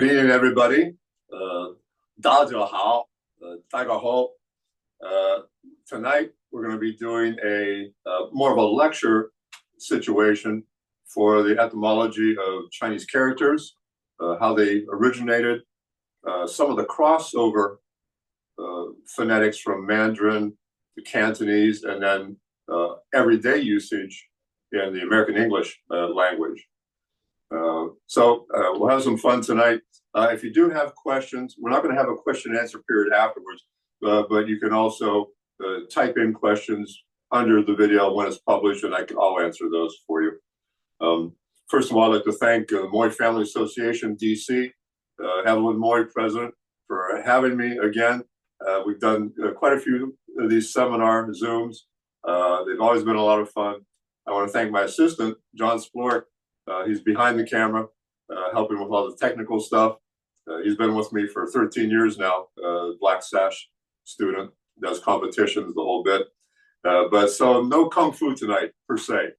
Good evening, everybody. 大家好, 大家好. Tonight, we're going to be doing more of a lecture situation for the etymology of Chinese characters, how they originated, some of the crossover phonetics from Mandarin to Cantonese, and then everyday usage in the American English language. So we'll have some fun tonight. If you do have questions, we're not going to have a question and answer period afterwards, but you can also type in questions under the video when it's published, and I'll answer those for you. First of all, I'd like to thank the Moy Family Association, DC, Evelyn Moy, president, for having me again. We've done quite a few of these seminar Zooms. They've always been a lot of fun. I want to thank my assistant, John Splork. He's behind the camera, helping with all the technical stuff. He's been with me for 13 years now, Black Sash student, does competitions the whole bit. But so no Kung Fu tonight, per se.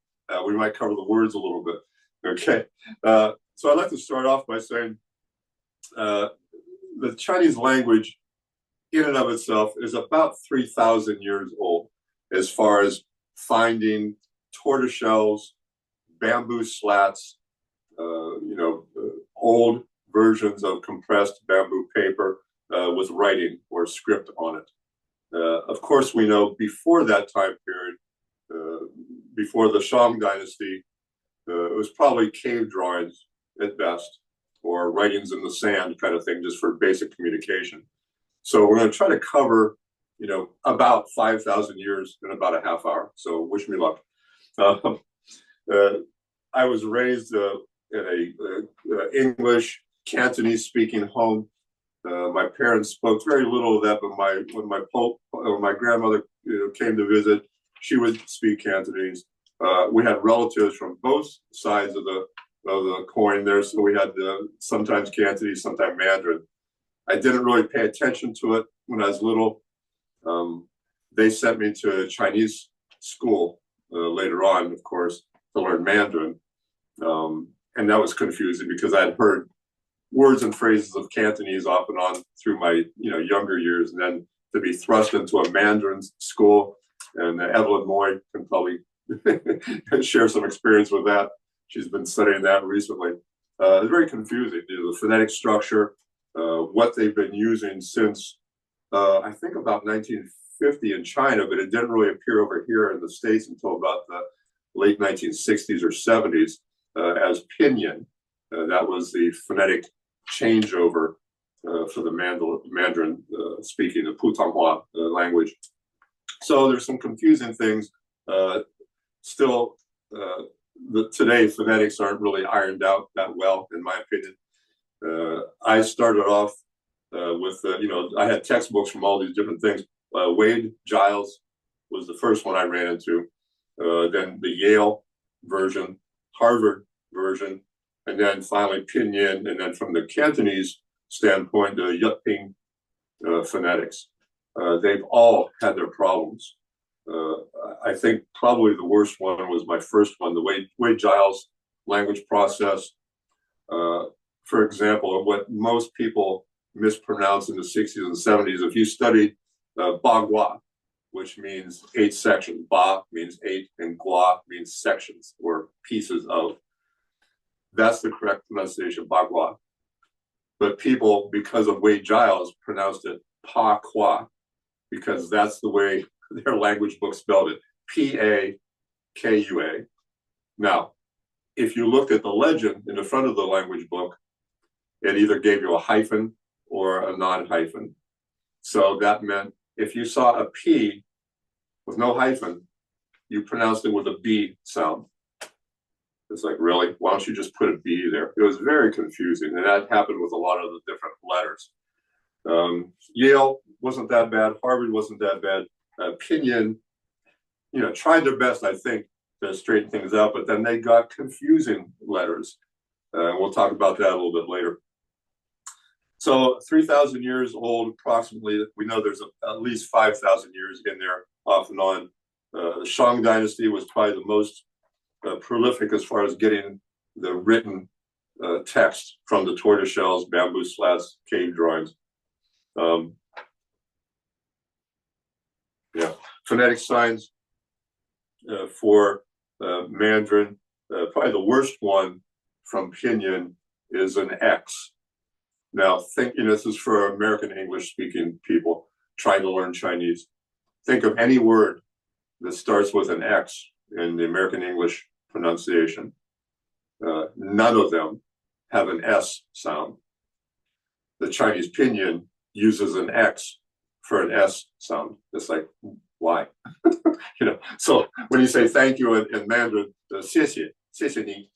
We might cover the words a little bit. Okay. So I'd like to start off by saying the Chinese language in and of itself is about 3,000 years old as far as finding tortoiseshells, bamboo slats, old versions of compressed bamboo paper with writing or script on it. Of course, we know before that time period, before the Zhong dynasty, it was probably cave drawings at best, or writings in the sand kind of thing, just for basic communication. So we're going to try to cover, about 5,000 years in about a half hour. So wish me luck. I was raised in a English Cantonese speaking home. My parents spoke very little of that, but when my grandmother came to visit, she would speak Cantonese. We had relatives from both sides of the coin there, so we had sometimes Cantonese, sometimes Mandarin. I didn't really pay attention to it when I was little. They sent me to Chinese school later on, of course, to learn Mandarin. And that was confusing because I had heard words and phrases of Cantonese off and on through my younger years, and then to be thrust into a Mandarin school, and Evelyn Moy can probably share some experience with that. She's been studying that recently. It's very confusing, the phonetic structure, what they've been using since I think about 1950 in China, but it didn't really appear over here in the States until about the late 1960s or 70s as pinyin. That was the phonetic changeover for the Mandarin speaking, the Putonghua language. So there's some confusing things. Still, today phonetics aren't really ironed out that well, in my opinion. I started off with, I had textbooks from all these different things. Wade Giles was the first one I ran into. Then the Yale version, Harvard version, and then finally pinyin, and then from the Cantonese standpoint, the Yuping phonetics. They've all had their problems. I think probably the worst one was my first one, the Wade Giles language process. For example, what most people mispronounce in the 60s and 70s, if you studied Bagua, which means 8 sections. Ba means 8, and gua means sections or pieces of. That's the correct pronunciation, Bagua. But people, because of Wade Giles, pronounced it Pa Qua, because that's the way their language book spelled it, P-A-K-U-A. Now, if you looked at the legend in the front of the language book, it either gave you a hyphen or a non-hyphen. So that meant if you saw a P with no hyphen, you pronounced it with a B sound. It's like, really? Why don't you just put a B there? It was very confusing, and that happened with a lot of the different letters. Yale wasn't that bad. Harvard wasn't that bad. Pinyin, tried their best, I think, to straighten things out, but then they got confusing letters. We'll talk about that a little bit later. So 3,000 years old, approximately. We know there's at least 5,000 years in there, off and on. The Zhong dynasty was probably the most prolific as far as getting the written text from the tortoise shells, bamboo slats, cave drawings. Yeah, phonetic signs for Mandarin. Probably the worst one from Pinyin is an X. Now, this is for American English-speaking people trying to learn Chinese. Think of any word that starts with an X in the American English pronunciation. None of them have an S sound. The Chinese Pinyin uses an X for an S sound. It's like, why? So when you say thank you in Mandarin, 谢谢你,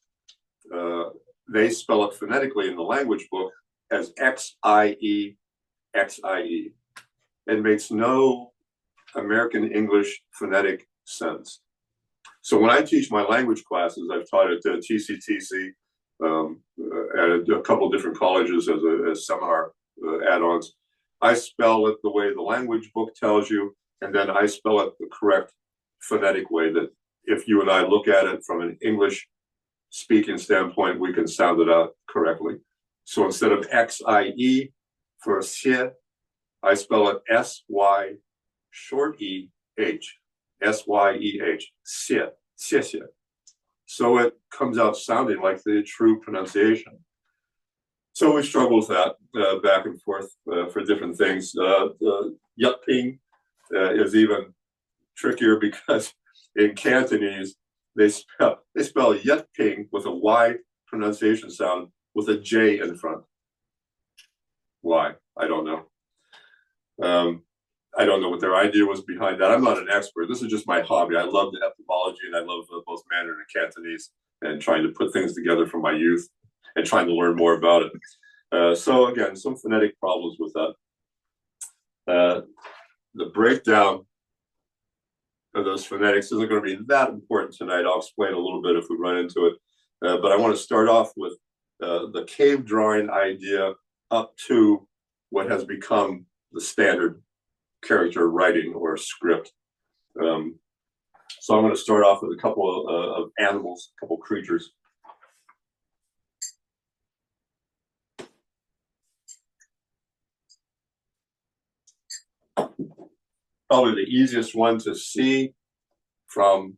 they spell it phonetically in the language book as X-I-E, X-I-E. It makes no American English phonetic sense. So when I teach my language classes, I've taught at TCTC, at a couple of different colleges as seminar add-ons. I spell it the way the language book tells you, and then I spell it the correct phonetic way that if you and I look at it from an English speaking standpoint, we can sound it out correctly. So instead of X-I-E for xie, I spell it S-Y short E-H, S-Y-E-H, xie, xie. So it comes out sounding like the true pronunciation. So we struggle with that back and forth for different things. Yutping is even trickier because in Cantonese, they spell Yutping with a Y pronunciation sound with a J in front. Why? I don't know. I don't know what their idea was behind that. I'm not an expert. This is just my hobby. I love the etymology, and I love both Mandarin and Cantonese, and trying to put things together from my youth and trying to learn more about it. So again, some phonetic problems with that. The breakdown of those phonetics isn't going to be that important tonight. I'll explain a little bit if we run into it. But I want to start off with the cave drawing idea up to what has become the standard character writing or script. So I'm going to start off with a couple of animals, a couple creatures. Probably the easiest one to see from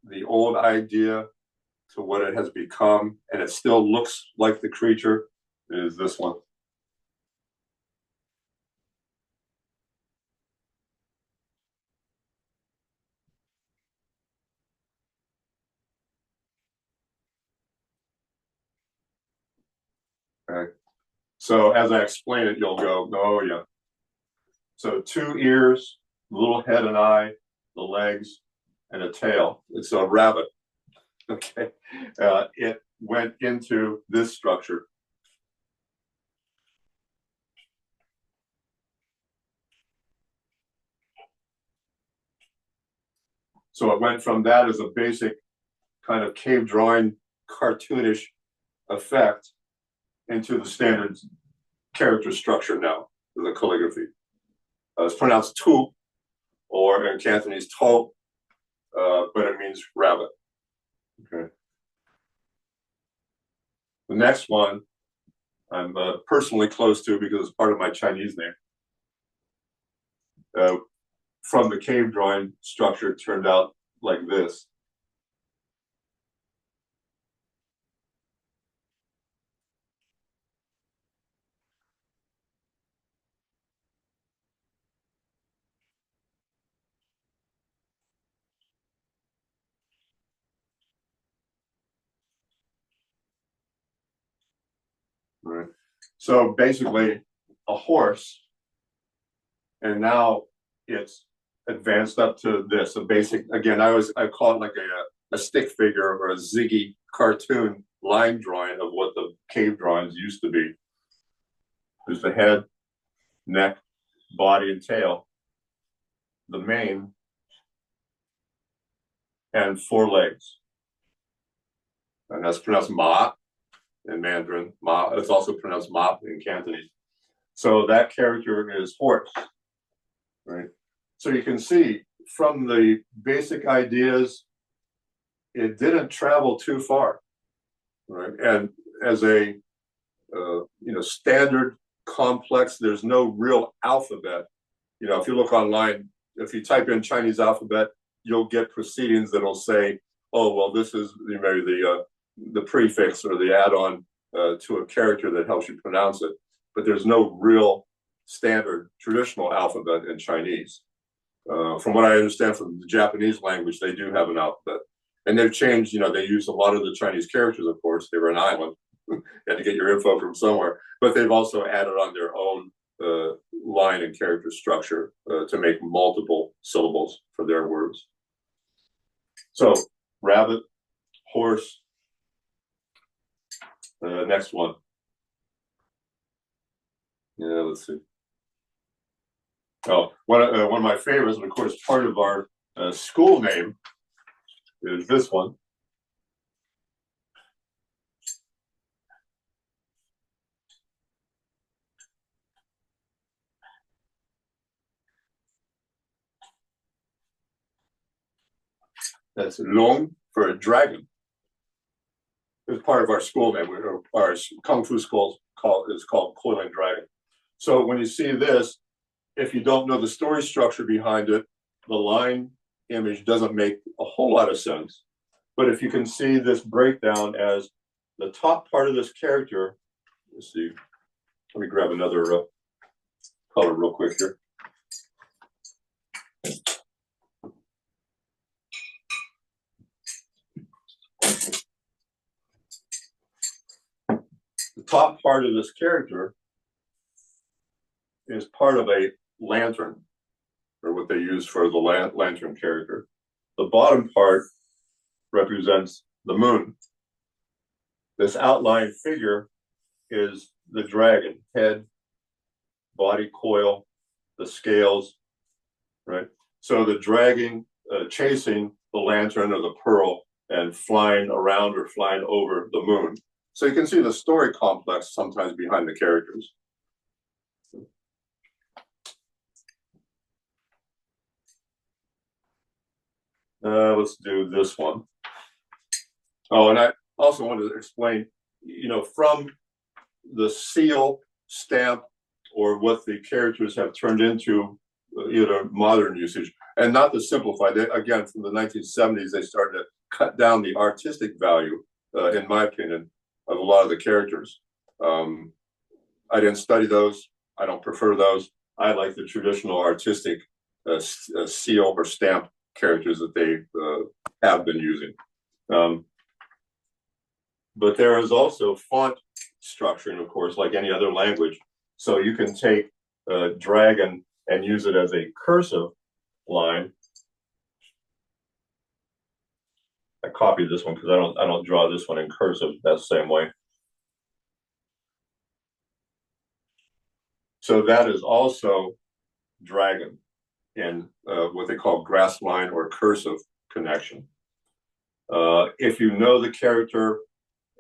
the old idea to what it has become, and it still looks like the creature, is this one. Okay. So as I explain it, you'll go, oh yeah. So 2 ears, little head and eye, the legs, and a tail. It's a rabbit. Okay. It went into this structure. So it went from that as a basic kind of cave drawing, cartoonish effect into the standard character structure now, the calligraphy. It's pronounced tu, or in Cantonese to, but it means rabbit. Okay. The next one I'm personally close to because it's part of my Chinese name. From the cave drawing structure, it turned out like this. Right. So basically, a horse, and now it's advanced up to this. A basic, again, I call it like a stick figure or a Ziggy cartoon line drawing of what the cave drawings used to be. There's the head, neck, body, and tail, the mane, and 4 legs. And that's pronounced ma in Mandarin. Ma, it's also pronounced ma in Cantonese. So that character is horse, right? So you can see from the basic ideas, it didn't travel too far, right? And as a standard complex. There's no real alphabet. If you look online, if you type in Chinese alphabet, you'll get proceedings that'll say, oh, well, this is maybe the prefix or the add-on to a character that helps you pronounce it. But there's no real standard traditional alphabet in Chinese. From what I understand from the Japanese language, they do have an alphabet. And they've changed, they use a lot of the Chinese characters, of course. They were an island. You had to get your info from somewhere. But they've also added on their own line and character structure to make multiple syllables for their words. So, rabbit, horse. Next one. Yeah, let's see. Oh, one of my favorites, and of course, part of our school name is this one. That's Zhong for a dragon. It's part of our school name. Our kung fu school is called Coiling Dragon. So when you see this, if you don't know the story structure behind it, the line image doesn't make a whole lot of sense. But if you can see this breakdown as the top part of this character, let's see, let me grab another color real quick here. The top part of this character is part of a lantern, or what they use for the lantern character. The bottom part represents the moon. This outline figure is the dragon, head, body coil, the scales, right? So the dragon chasing the lantern or the pearl and flying around or flying over the moon. So you can see the story complex sometimes behind the characters. Let's do this one. Oh, and I also wanted to explain, from the seal, stamp, or what the characters have turned into, modern usage, and not to simplify. Again, from the 1970s, they started to cut down the artistic value, in my opinion, of a lot of the characters. I didn't study those. I don't prefer those. I like the traditional artistic seal or stamp characters that they have been using. But there is also font structuring, of course, like any other language. So you can take dragon and use it as a cursive line. I copied this one because I don't draw this one in cursive that same way. So that is also dragon in what they call grass line or cursive connection. If you know the character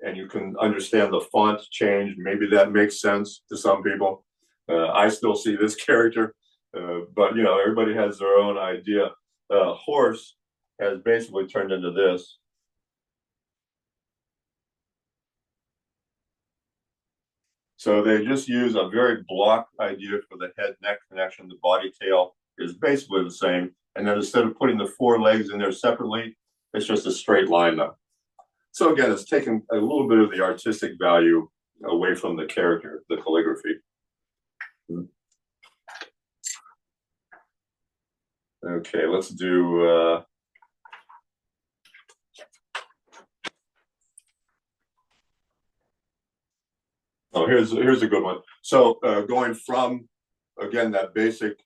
and you can understand the font change, maybe that makes sense to some people. I still see this character, but everybody has their own idea. Horse has basically turned into this. So they just use a very block idea for the head-neck connection. The body tail is basically the same. And then instead of putting the four legs in there separately, it's just a straight line now. So again, it's taken a little bit of the artistic value away from the character, the calligraphy. Okay, let's do here's a good one. So going from, again, that basic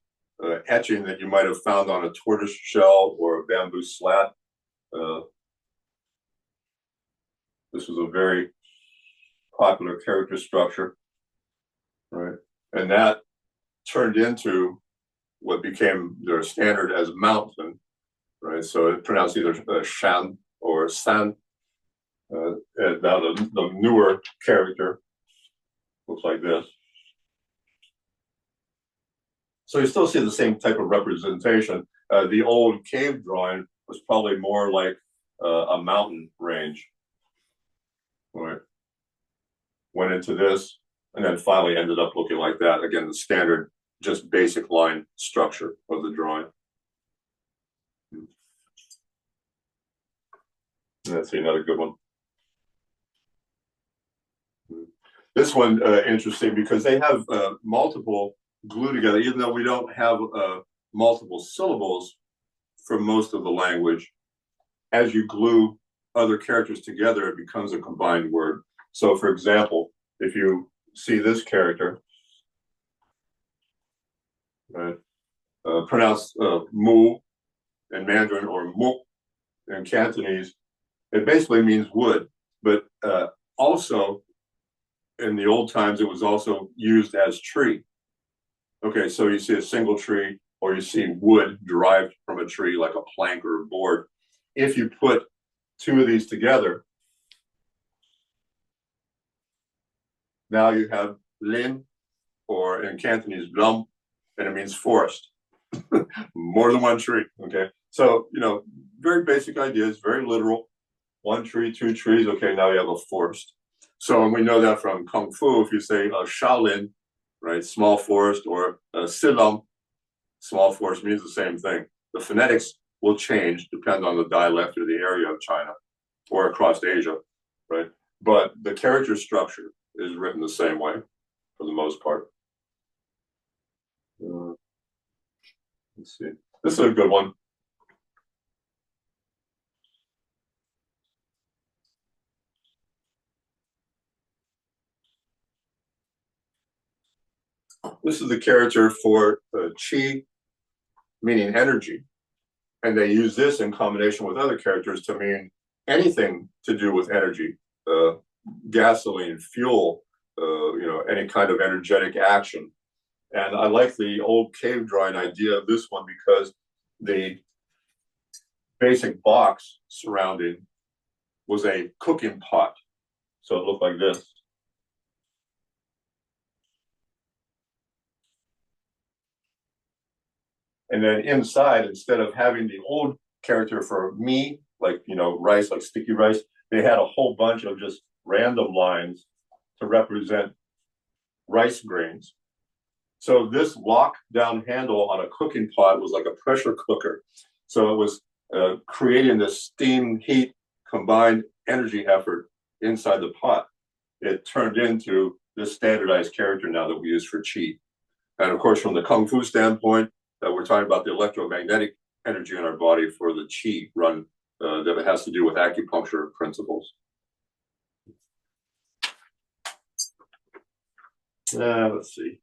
etching that you might have found on a tortoise shell or a bamboo slat. This was a very popular character structure, right? And that turned into what became their standard as mountain, right? So it's pronounced either shan or san. Now the newer character looks like this. So you still see the same type of representation. The old cave drawing was probably more like a mountain range. Right. went into this, and then finally ended up looking like that. Again, the standard, just basic line structure of the drawing. Let's see another good one. This one interesting because they have multiple glue together, even though we don't have multiple syllables for most of the language. As you glue other characters together, it becomes a combined word. So, for example, if you see this character, pronounced mu in Mandarin or mu in Cantonese, it basically means wood, but also in the old times, it was also used as tree. Okay, so you see a single tree or you see wood derived from a tree like a plank or a board. If you put two of these together, now you have lin, or in Cantonese, lam, and it means forest. More than one tree, okay? So, very basic ideas, very literal. One tree, two trees, okay, now you have a forest. So, and we know that from Kung Fu, if you say Shaolin, right, small forest, or Silam, small forest means the same thing. The phonetics will change, depend on the dialect or the area of China or across Asia, right? But the character structure is written the same way for the most part. Let's see. This is a good one. This is the character for qi, meaning energy. And they use this in combination with other characters to mean anything to do with energy, gasoline, fuel, any kind of energetic action. And I like the old cave drawing idea of this one because the basic box surrounding was a cooking pot. So it looked like this. And then inside, instead of having the old character for me, like, rice, like sticky rice, they had a whole bunch of just random lines to represent rice grains. So this lock-down handle on a cooking pot was like a pressure cooker. So it was creating this steam, heat, combined energy effort inside the pot. It turned into this standardized character now that we use for qi. And of course, from the Kung Fu standpoint, we're talking about the electromagnetic energy in our body for the qi run that has to do with acupuncture principles. Let's see.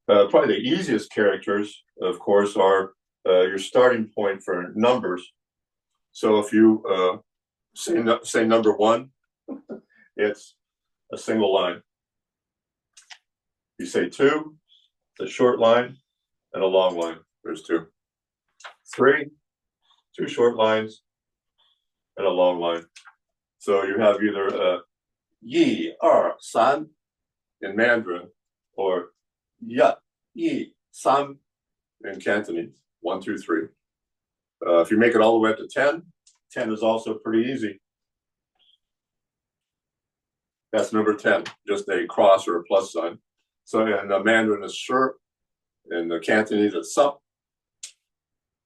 Probably the easiest characters, of course, are your starting point for numbers. So if you say number one, it's a single line. You say two, a short line and a long line. There's two. Three, two short lines and a long line. So you have either yi, san in Mandarin or ya, yi, san in Cantonese. 1, 2, 3. If you make it all the way up to 10, 10 is also pretty easy. That's number 10, just a cross or a plus sign. So in the Mandarin is shi, in the Cantonese it's sup.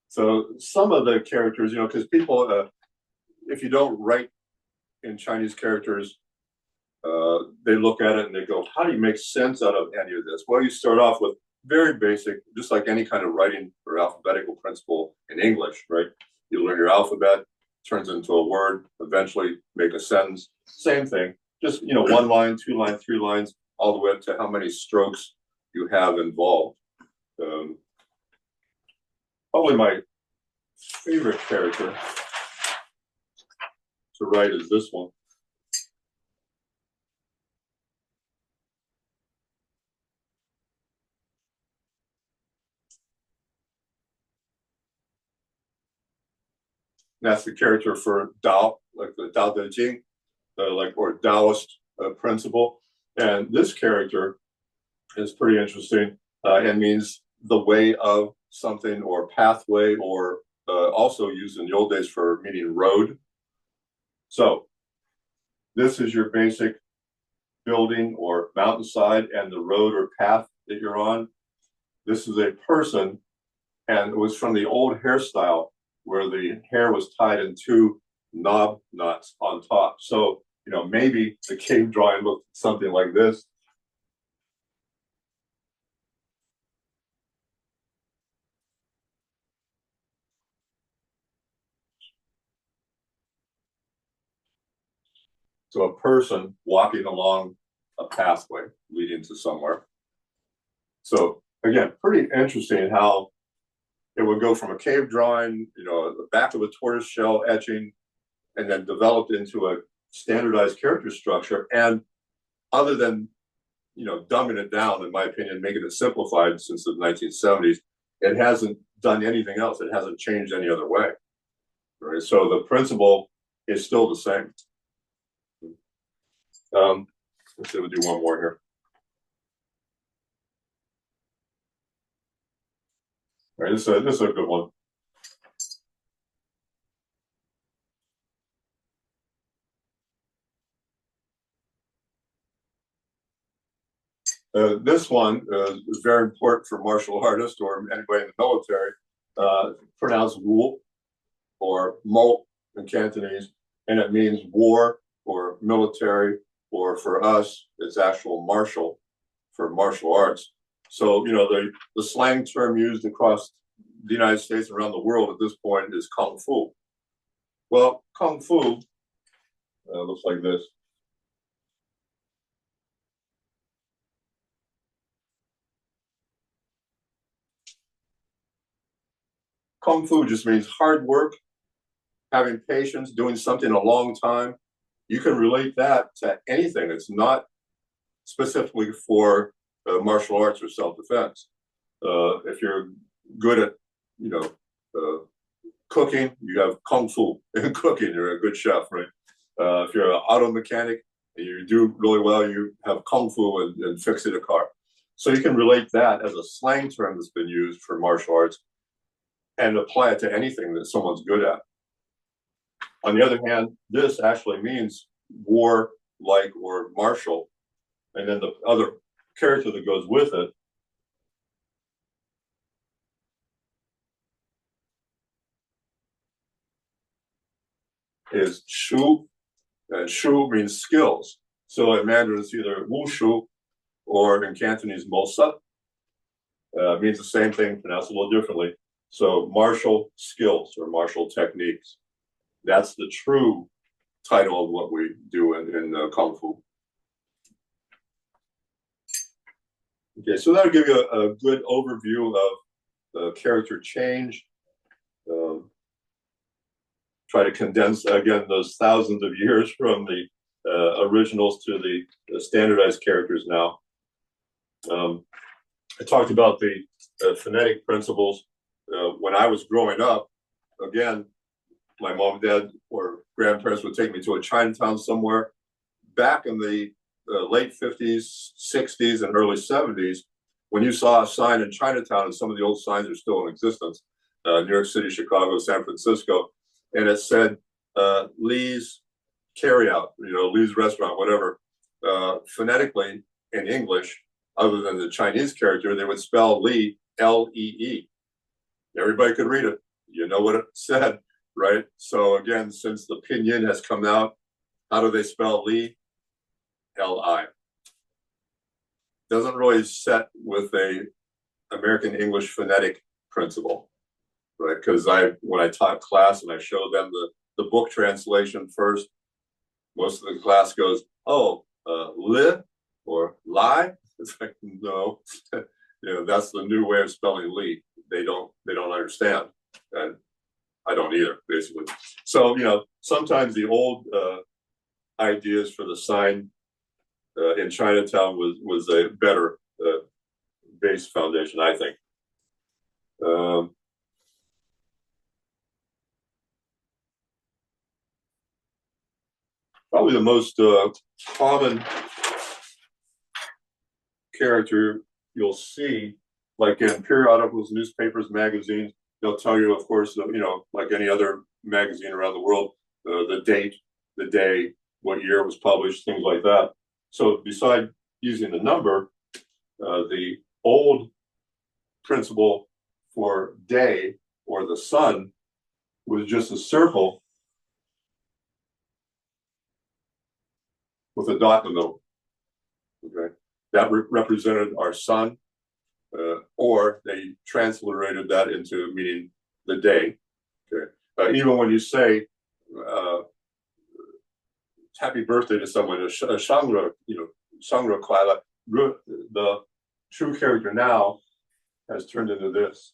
So some of the characters, because people, if you don't write in Chinese characters, they look at it and they go, how do you make sense out of any of this? Well, you start off with very basic, just like any kind of writing or alphabetical principle in English, right? You learn your alphabet, turns into a word, eventually make a sentence. Same thing, just, 1 line, 2 lines, 3 lines, all the way up to how many strokes you have involved. Probably my favorite character to write is this one. That's the character for Dao, like the Dao De Jing, or Taoist principle. And this character is pretty interesting. It means the way of something or pathway, or also used in the old days for meaning road. So This is your basic building or mountainside and the road or path that you're on. This is a person, and it was from the old hairstyle where the hair was tied in two knob knots on top. So, you know, maybe the cave drawing looked something like this. So a person walking along a pathway leading to somewhere. So again, pretty interesting how it would go from a cave drawing, you know, the back of a tortoise shell etching, and then developed into a standardized character structure. And other than, you know, dumbing it down, in my opinion, making it simplified since the 1970s, it hasn't done anything else. It hasn't changed any other way. Right. So the principle is still the same. Let's see, we'll do one more here. All right, this is a good one. This one is very important for martial artists or anybody in the military. Pronounced Wu or Mo in Cantonese, and it means war or military, or for us, it's actual martial for martial arts. So, you know, the slang term used across the United States and around the world at this point is Kung Fu. Well, Kung Fu looks like this. Kung Fu just means hard work, having patience, doing something a long time. You can relate that to anything. It's not specifically for martial arts or self-defense. If you're good at, you know, cooking, you have Kung Fu in cooking. You're a good chef, right? If you're an auto mechanic and you do really well, you have Kung Fu and fixing a car. So you can relate that as a slang term that's been used for martial arts and apply it to anything that someone's good at. On the other hand, this actually means war-like or martial. And then the other character that goes with it is Shu, and Shu means skills. So in Mandarin, it's either Wu Shu or in Cantonese, Mosa. Means the same thing, pronounced a little differently. So martial skills or martial techniques. That's the true title of what we do in Kung Fu. Okay, so that'll give you a good overview of character change. Try to condense, again, those thousands of years from the originals to the standardized characters now. I talked about the phonetic principles. When I was growing up, again, my mom, dad, or grandparents would take me to a Chinatown somewhere. Back in the late 50s, 60s, and early 70s, when you saw a sign in Chinatown, and some of the old signs are still in existence, New York City, Chicago, San Francisco, and it said Lee's Carryout, you know, Lee's Restaurant, whatever. Phonetically in English, other than the Chinese character, they would spell Lee, L-E-E. Everybody could read it. You know what it said, right? So again, since the pinyin has come out, how do they spell Lee? L-I. Doesn't really set with a American English phonetic principle, right? Because when I taught class and I showed them the book translation first, most of the class goes, "Oh, li or lie." It's like, no, you know, that's the new way of spelling Lee. They don't understand, and I don't either, basically. So, you know, sometimes the old ideas for the sign in Chinatown was a better base foundation, I think. Probably the most common character you'll see, like in periodicals, newspapers, magazines, they'll tell you, of course, you know, like any other magazine around the world, the date, the day, what year it was published, things like that. So beside using the number, the old principle for day or the sun was just a circle with a dot in the middle. Okay, that represented our sun, or they transliterated that into meaning the day. Okay, even when you say happy birthday to someone, Shangre, Shangre Kuala, the true character now has turned into this.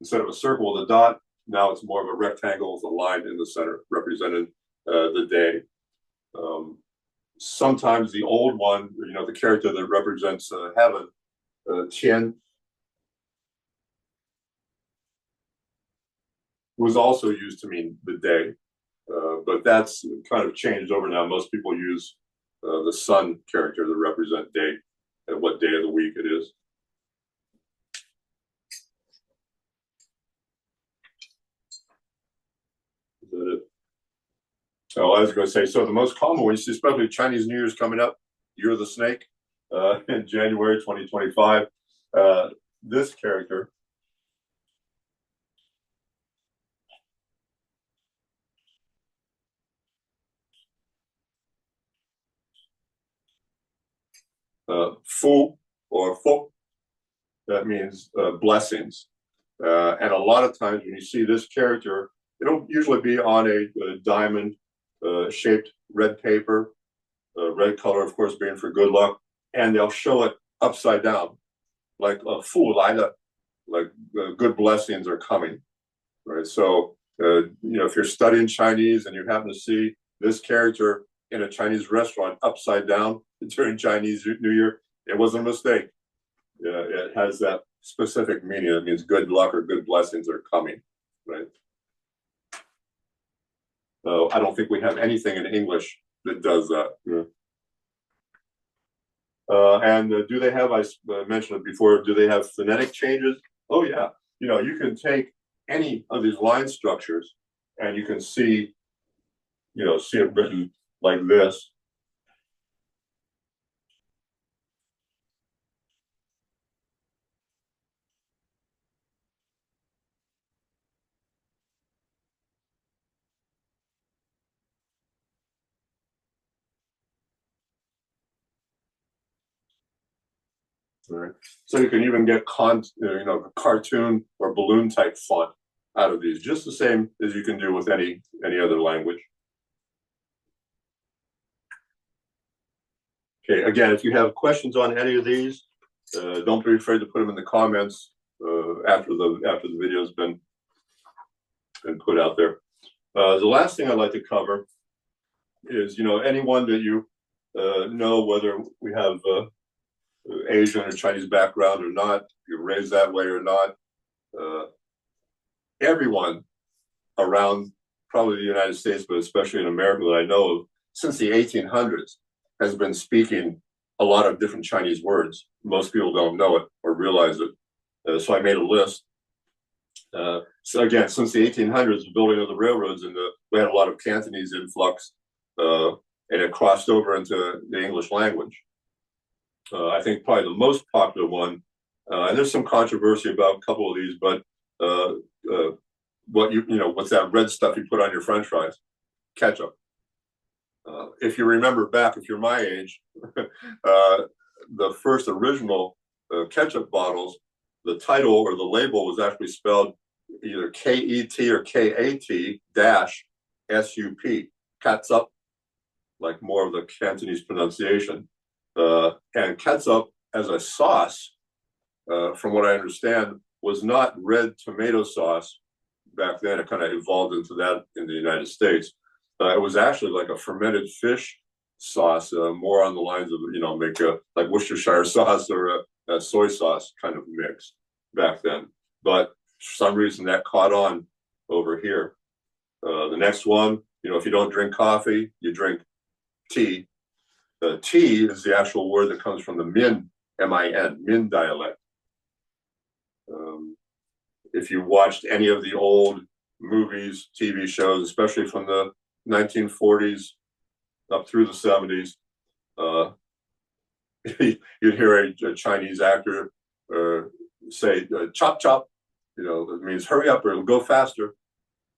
Instead of a circle with a dot, now it's more of a rectangle with a line in the center, representing the day. Sometimes the old one, the character that represents heaven, Qian, was also used to mean the day. But that's kind of changed over now. Most people use the sun character to represent day and what day of the week it is. Is that it? Oh, I was going to say, so the most common one, especially Chinese New Year's coming up, Year of the Snake, in January 2025. This character, Fu or Fu, that means blessings. And a lot of times when you see this character, it'll usually be on a diamond shaped red paper, red color, of course, being for good luck, and they'll show it upside down, like Fu Lai Le, like good blessings are coming, right? So, if you're studying Chinese and you happen to see this character in a Chinese restaurant upside down during Chinese New Year, it wasn't a mistake. It has that specific meaning. It means good luck or good blessings are coming, right? I don't think we have anything in English that does that. And do they have, I mentioned it before, do they have phonetic changes? Oh, yeah. You can take any of these line structures and you can see it written like this. Right. So you can even get cartoon or balloon type font out of these, just the same as you can do with any other language. Okay, again, if you have questions on any of these, don't be afraid to put them in the comments after the video's been put out there. The last thing I'd like to cover is anyone that you know, whether we have Asian or Chinese background or not, you're raised that way or not, everyone around probably the United States, but especially in America that I know of, since the 1800s, has been speaking a lot of different Chinese words. Most people don't know it or realize it. So I made a list. So again, since the 1800s, the building of the railroads, and we had a lot of Cantonese influx, and it crossed over into the English language. I think probably the most popular one, and there's some controversy about a couple of these, but what's that red stuff you put on your French fries? Ketchup. If you remember back, if you're my age, the first original ketchup bottles, the title or the label was actually spelled either K-E-T or K-A-T dash S-U-P, catsup, like more of the Cantonese pronunciation. And catsup as a sauce, from what I understand, was not red tomato sauce back then. It kind of evolved into that in the United States. It was actually like a fermented fish sauce, more on the lines of, make like Worcestershire sauce or a soy sauce kind of mix back then. But for some reason that caught on over here. The next one, if you don't drink coffee, you drink tea. Tea is the actual word that comes from the Min, M-I-N, Min dialect. If you watched any of the old movies, TV shows, especially from the 1940s up through the 70s, you'd hear a Chinese actor say "chop chop," it means hurry up or it'll go faster.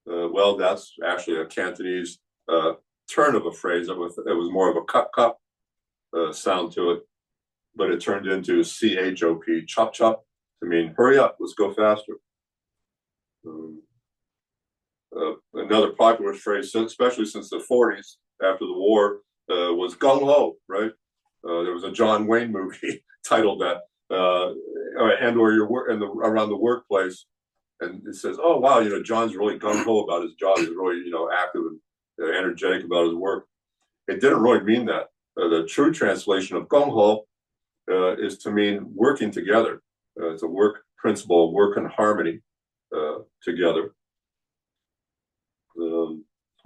Well, that's actually a Cantonese turn of a phrase. It was more of a cup cup sound to it, but it turned into chop, chop chop, to mean hurry up, let's go faster. Another popular phrase, especially since the 40s after the war, was gung ho, right? There was a John Wayne movie titled that, and or your work and around the workplace, and it says, "Oh wow, John's really gung ho about his job. He's really active and energetic about his work." It didn't really mean that. The true translation of gung ho is to mean working together. It's a work principle, work in harmony together.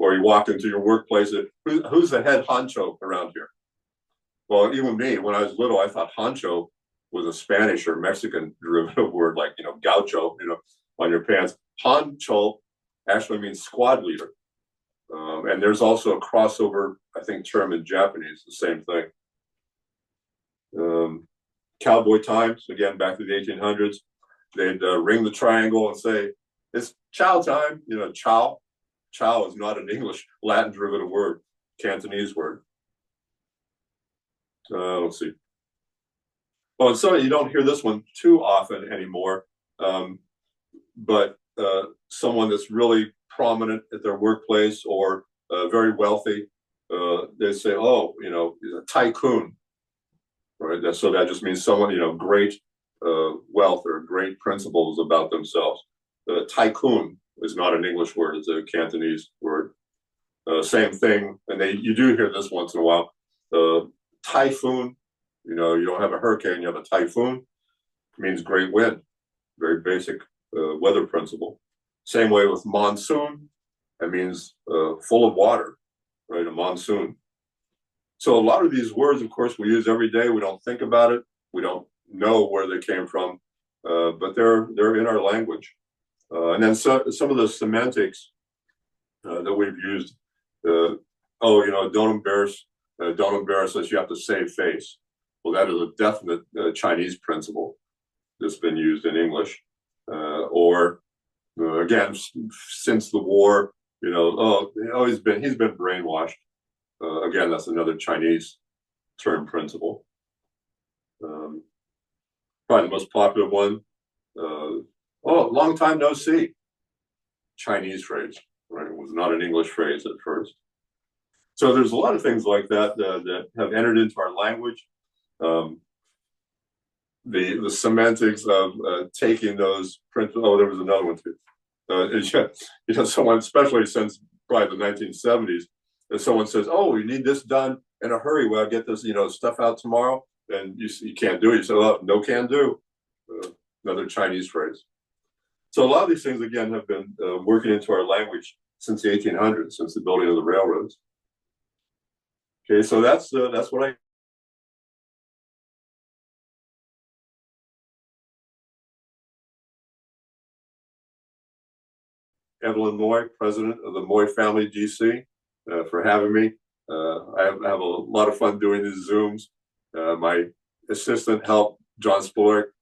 Or you walk into your workplace, who's the head honcho around here? Well, even me, when I was little, I thought honcho was a Spanish or Mexican derivative word, like, gaucho, on your pants. Honcho actually means squad leader. And there's also a crossover, I think, term in Japanese, the same thing. Cowboy times, again, back to the 1800s, they'd ring the triangle and say, "It's chow time," chow. Chow is not an English Latin derivative word, Cantonese word. Let's see. Well, so you don't hear this one too often anymore, but someone that's really prominent at their workplace or very wealthy, they say, "Oh, he's a tycoon," right? So that just means someone, great wealth or great principles about themselves. Tycoon is not an English word; it's a Cantonese word. Same thing, and you do hear this once in a while. Typhoon, you don't have a hurricane, you have a typhoon. It means great wind, very basic weather principle. Same way with monsoon, that means full of water, right? A monsoon. So a lot of these words, of course, we use every day. We don't think about it. We don't know where they came from, but they're in our language. And then some of the semantics that we've used. Don't embarrass us. You have to save face. Well, that is a definite Chinese principle that's been used in English. Again, since the war, he's been brainwashed. Again, that's another Chinese term principle. Probably the most popular one. Long time no see. Chinese phrase, right? It was not an English phrase at first. So there's a lot of things like that that have entered into our language. The semantics of taking those principles. Oh, there was another one too. Someone, especially since probably the 1970s, if someone says, "Oh, you need this done in a hurry, well, get this, stuff out tomorrow," and you can't do it. You say, "Oh, no can do." Another Chinese phrase. So a lot of these things, again, have been working into our language since the 1800s, since the building of the railroads. Okay, so that's what I. Evelyn Moy, president of the Moy Family DC, for having me. I have a lot of fun doing these Zooms. My assistant help, John Spolek,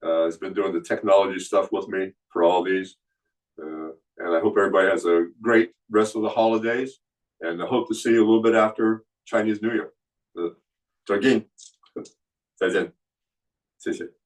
has been doing the technology stuff with me for all these. And I hope everybody has a great rest of the holidays. And I hope to see you a little bit after Chinese New Year. 再见，再见，谢谢。